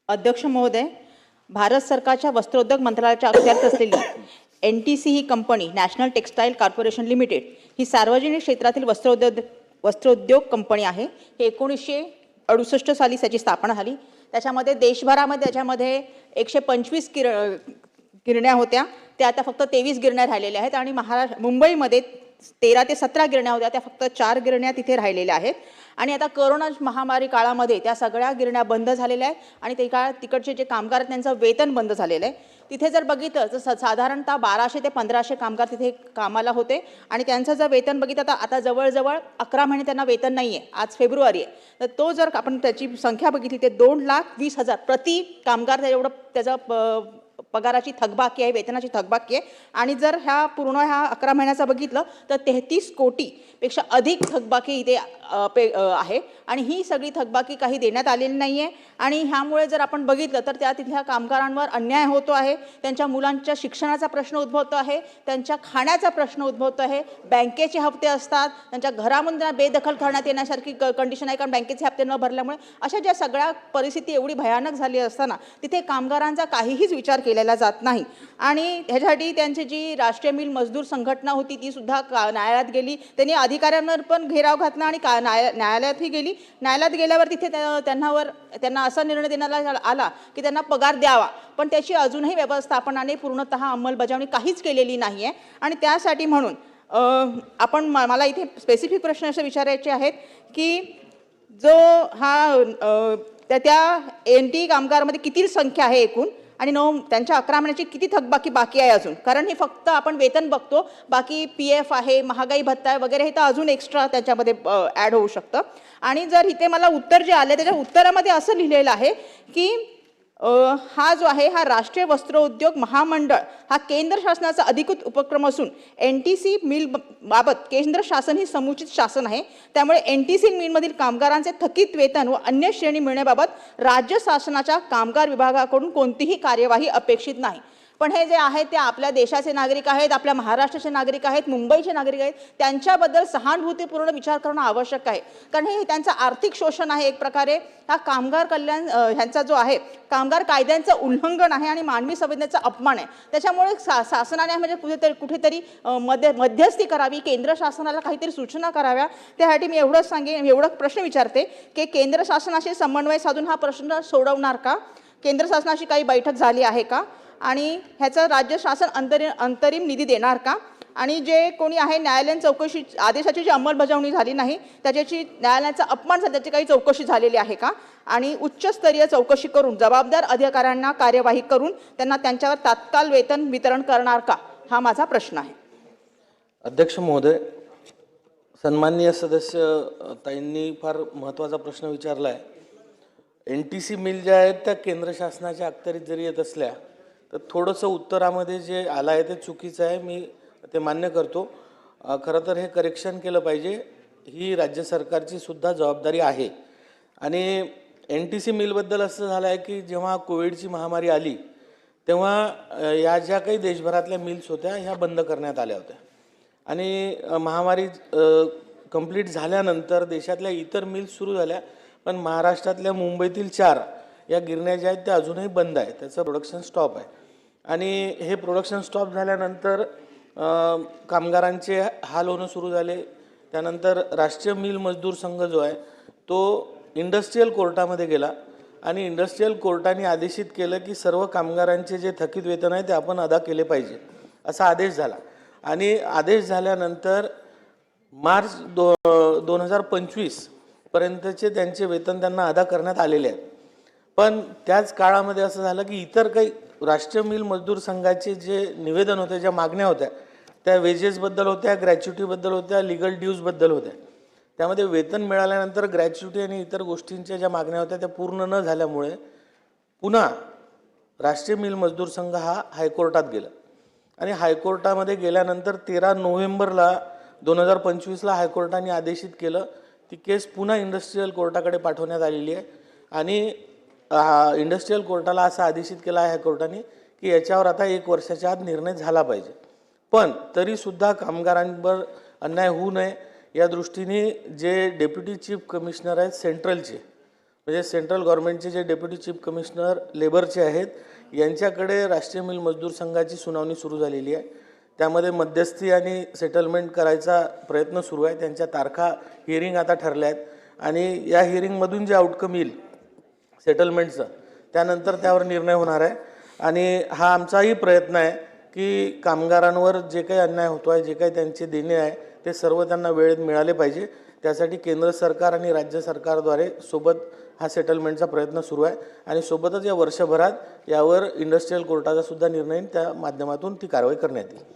अध्यक्ष महोदय, भारत सरकारच्या वस्त्रोद्योग मंत्रालयाच्या अखत्यारीत असलेली NTC ही company national textile corporation limited ही सार्वजनिक क्षेत्रातील वस्त्रोद्योग कंपनी आहे। हे 1968 साली त्याची स्थापना झाली। त्याच्यामध्ये देशभरामध्ये त्याच्यामध्ये 125 गिरण्या होत्या, त्या आता फक्त 23 गिरण्या राहिलेल्या आहेत आणि मुंबईमध्ये 13 ते 17 गिरण्या होत्या, त्या फक्त 4 गिरण्या तिथे राहिलेल्या आहेत। आणि आता कोरोना महामारी काळामध्ये त्या सगळ्या गिरण्या बंद झालेल्या आहेत आणि तिकडचे जे कामगार आहेत त्यांचं वेतन बंद झालेलं आहे। तिथे जर बघितलं तर साधारणतः 1200 ते 1500 कामगार तिथे कामाला होते आणि त्यांचं जर वेतन बघितलं तर आता जवळजवळ 11 महिने त्यांना वेतन नाही आहे। आज फेब्रुवारी आहे, तर तो जर आपण त्याची संख्या बघितली ते 2,20,000 प्रति कामगार एवढं त्याचा पगाराची थकबाकी आहे, वेतनाची थकबाकी आहे। आणि जर पूर्ण 11 महिन्याचा बघितलं तर 33 कोटीपेक्षा अधिक थकबाकी इथे आहे आणि ही सगळी थकबाकी काही देण्यात आलेली नाही आहे। आणि ह्यामुळे जर आपण बघितलं तर तिथल्या कामगारांवर अन्याय होतो आहे, त्यांच्या मुलांच्या शिक्षणाचा प्रश्न उद्भवतो आहे, त्यांच्या खाण्याचा प्रश्न उद्भवतो आहे, बँकेचे हप्ते असतात, त्यांच्या घरामधून त्यांना बेदखल करण्यात येण्यासारखी कंडिशन आहे, कारण बँकेचे हप्ते न भरल्यामुळे अशा ज्या सगळ्या परिस्थिती एवढी भयानक झाली असताना तिथे कामगारांचा काहीच विचार केलेला जात नाही। आणि ह्यासाठी त्यांची जी राष्ट्रीय मिल मजदूर संघटना होती ती सुद्धा न्यायालयात गेली, त्यांनी अधिकाऱ्यांवर पण घेराव घातला आणि न्यायालयातही गेली। न्यायालयात गेल्यावर तिथे त्यांना असा निर्णय देण्यात आला की त्यांना पगार द्यावा, पण त्याची अजूनही व्यवस्थापनाने पूर्णतः अंमलबजावणी काहीच केलेली नाही आहे। आणि त्यासाठी म्हणून मला इथे स्पेसिफिक प्रश्न असे विचारायचे आहेत की जो त्या NT कामगारांमध्ये किती संख्या आहे एकूण, आणि त्यांच्या 11 महिन्याची किती थकबाकी बाकी आहे अजून, कारण हे फक्त आपण वेतन बघतो, बाकी PF आहे, महागाई भत्ता आहे वगैरे, हे तर अजून एक्स्ट्रा त्याच्यामध्ये ॲड होऊ शकतं। आणि जर इथे मला उत्तर जे आले त्याच्या उत्तरामध्ये असं लिहिलेलं आहे की हा जो आहे हा राष्ट्रीय वस्त्रोद्योग महामंडळ हा केंद्र शासनाचा अधिकृत उपक्रम असून NTC मिल बाबत केंद्र शासन ही समुचित शासन आहे, त्यामुळे NTC मिलमधील कामगारांचे थकीत वेतन व अन्य श्रेणी मिळण्याबाबत राज्य शासनाच्या कामगार विभागाकडून कोणतीही कार्यवाही अपेक्षित नाही। पण हे जे आहे ते आपल्या देशाचे नागरिक आहेत, आपल्या महाराष्ट्राचे नागरिक आहेत, मुंबईचे नागरिक आहेत, त्यांच्याबद्दल सहानुभूतीपूर्ण विचार करणं आवश्यक आहे, कारण हे त्यांचं आर्थिक शोषण आहे एक प्रकारे। हा कामगार कल्याण ह्यांचा जो आहे कामगार कायद्यांचं उल्लंघन आहे आणि मानवी संवेदनेचा अपमान आहे। त्याच्यामुळे शासनाने म्हणजे कुठेतरी मध्यस्थी करावी, केंद्र शासनाला काहीतरी सूचना कराव्या। त्यासाठी मी एवढं प्रश्न विचारते की केंद्र शासनाशी समन्वय साधून हा प्रश्न सोडवणार का? केंद्र शासनाशी काही बैठक झाली आहे का? आणि ह्याचं राज्य शासन अंतरिम निधी देणार का? आणि जे कोणी आहे न्यायालयीन चौकशी आदेशाची जी अंमलबजावणी झाली नाही त्याची न्यायालयाचा अपमान झाला, त्याची काही चौकशी झालेली आहे का? आणि उच्चस्तरीय चौकशी करून जबाबदार अधिकाऱ्यांना कार्यवाही करून त्यांना त्यांच्यावर तात्काळ वेतन वितरण करणार का? हा माझा प्रश्न आहे। अध्यक्ष महोदय, सन्माननीय सदस्य ताईंनी फार महत्त्वाचा प्रश्न विचारला आहे। NTC मिल ज्या आहेत त्या केंद्र शासनाच्या अखत्यारीत जरी येत असल्या तर थोडंसं उत्तरामध्ये जे आलं आहे ते चुकीचं आहे, मी ते मान्य करतो। खरं तर हे करेक्शन केलं पाहिजे, ही राज्य सरकारची सुद्धा जबाबदारी आहे। आणि NTC मिलबद्दल असं झालं आहे की जेव्हा कोविडची महामारी आली तेव्हा या ज्या काही देशभरातल्या मिल्स होत्या ह्या बंद करण्यात आल्या होत्या आणि महामारी कंप्लीट झाल्यानंतर देशातल्या इतर मिल्स सुरू झाल्या, पण महाराष्ट्रातल्या मुंबईतील 4 या गिरण्या ज्या आहेत त्या अजूनही बंद आहे, त्याचं प्रोडक्शन स्टॉप आहे। आणि हे प्रोडक्शन स्टॉप झाल्यानंतर कामगारांचे हाल होणं सुरू झाले। त्यानंतर राष्ट्रीय मिल मजदूर संघ जो आहे तो इंडस्ट्रीयल कोर्टामध्ये गेला आणि इंडस्ट्रीयल कोर्टाने आदेशित केलं की सर्व कामगारांचे जे थकीत वेतन आहे ते आपण अदा केले पाहिजे, असा आदेश झाला। आणि आदेश झाल्यानंतर मार्च 2025 पर्यंतचे त्यांचे वेतन त्यांना अदा करण्यात आलेले आहे। पण त्याच काळामध्ये असं झालं की इतर काही राष्ट्रीय मिल मजदूर संघाचे जे निवेदन होते, ज्या मागण्या होत्या त्या वेजेसबद्दल होत्या, ग्रॅच्युटीबद्दल होत्या, लिगल ड्यूजबद्दल होत्या। त्यामध्ये वेतन मिळाल्यानंतर ग्रॅच्युटी आणि इतर गोष्टींच्या ज्या मागण्या होत्या त्या पूर्ण न झाल्यामुळे पुन्हा राष्ट्रीय मिल मजदूर संघ हा हायकोर्टात गेला आणि हायकोर्टामध्ये गेल्यानंतर 13 नोव्हेंबरला 2025ला हायकोर्टाने आदेशित केलं, ती केस पुन्हा इंडस्ट्रीयल कोर्टाकडे पाठवण्यात आलेली आहे। आणि इंडस्ट्रीयल कोर्टाला असा आदेशित केला आहे हायकोर्टाने की याच्यावर आता 1 वर्षाच्या आत निर्णय झाला पाहिजे। पण तरीसुद्धा कामगारांवर अन्याय होऊ नये या दृष्टीने जे डेप्युटी चीफ कमिशनर आहेत सेंट्रलचे, म्हणजे सेंट्रल गव्हर्नमेंटचे जे डेप्युटी चीफ कमिशनर लेबरचे आहेत, यांच्याकडे राष्ट्रीय मिल मजदूर संघाची सुनावणी सुरू झालेली आहे. त्यामध्ये मध्यस्थी आणि सेटलमेंट करायचा प्रयत्न सुरू आहे. त्यांच्या तारखा हिअरिंग आता ठरल्या आहेत आणि या हिअरिंगमधून जे आउटकम येईल सेटलमेंटचं, त्यानंतर त्यावर निर्णय होणार आहे. आणि हा आमचाही प्रयत्न आहे की कामगारांवर जे काही अन्याय होतो आहे, जे काही त्यांचे देणे आहे, ते सर्व त्यांना वेळेत मिळाले पाहिजे. त्यासाठी केंद्र सरकार आणि राज्य सरकारद्वारे सोबत हा सेटलमेंटचा प्रयत्न सुरू आहे आणि सोबतच या वर्षभरात यावर इंडस्ट्रियल कोर्टाचा सुद्धा निर्णय त्या माध्यमातून ती कारवाई करण्यात येईल.